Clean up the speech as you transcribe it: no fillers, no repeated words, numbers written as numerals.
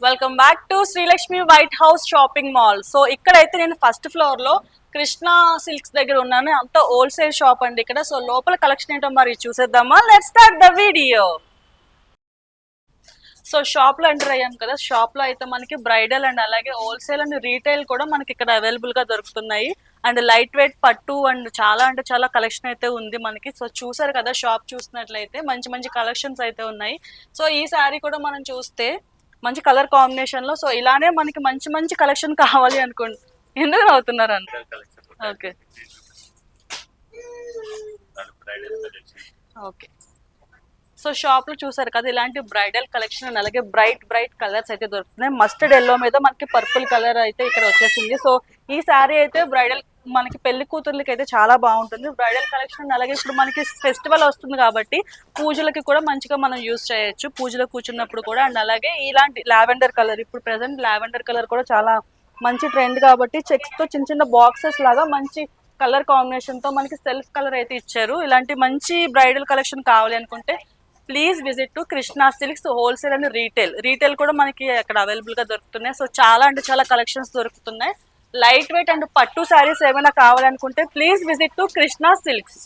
Welcome back to Srilakshmi white house shopping mall. So ఇక్కడైతే నేను first floor లో Krishna silks దగ్గర ఉన్నాను. అంతా హోల్సేల్ షాప్ అండి ఇక్కడ. సో లోపల కలెక్షన్ ఏంటో మరి చూసేద్దామా? Let's start the video. So shop లో ఎంటర్ అయ్యాం కదా. షాప్ లో అయితే మనకి బ్రైడల్ అండ్ అలాగే హోల్సేల్ అండ్ రీటైల్ కూడా మనకి ఇక్కడ అవైలబుల్ గా దొరుకుతున్నాయి. అండ్ లైట్ వెయిట్ పట్టు అండ్ చాలా అంటే చాలా కలెక్షన్ అయితే ఉంది మనకి. సో చూసారు కదా, షాప్ చూసినట్లయితే మంచి మంచి కలెక్షన్స్ అయితే ఉన్నాయి. సో ఈ సారీ కూడా మనం చూస్తే మంచి కలర్ కాంబినేషన్ లో, సో ఇలానే మనకి మంచి మంచి కలెక్షన్ కావాలి అనుకోండి. ఎందుకు నవ్వుతున్నారు అంత? Okay okay. సో షాప్ లో చూసారు కదా, ఇలాంటి బ్రైడల్ కలెక్షన్ అండ్ అలాగే బ్రైట్ బ్రైట్ కలర్స్ అయితే దొరుకుతున్నాయి. మస్టర్డ్ ఎల్లో మీద మనకి పర్పుల్ కలర్ అయితే ఇక్కడ వచ్చేసింది. సో ఈ శారీ అయితే బ్రైడల్ మనకి పెళ్లి కూతుర్లకి అయితే చాలా బాగుంటుంది. బ్రైడల్ కలెక్షన్ అలాగే ఇప్పుడు మనకి ఫెస్టివల్ వస్తుంది కాబట్టి పూజలకి కూడా మంచిగా మనం యూజ్ చేయొచ్చు, పూజలో కూర్చున్నప్పుడు కూడా. అండ్ అలాగే ఇలాంటి లావెండర్ కలర్, ఇప్పుడు ప్రెసెంట్ లావెండర్ కలర్ కూడా చాలా మంచి ట్రెండ్ కాబట్టి చెక్స్ తో చిన్న చిన్న బాక్సెస్ లాగా మంచి కలర్ కాంబినేషన్ తో మనకి సెల్ఫ్ కలర్ అయితే ఇచ్చారు. ఇలాంటి మంచి బ్రైడల్ కలెక్షన్ కావాలి అనుకుంటే please visit to Krishna silks wholesale and retail కూడా మనకి అక్కడ అవైలబుల్ గా దొరుకుతున్నాయి. సో చాలా అంటే చాలా కలెక్షన్స్ దొరుకుతున్నాయి. లైట్ వెయిట్ అండ్ పట్టు శారీస్ ఏమైనా కావాలనుకుంటే please visit to Krishna silks.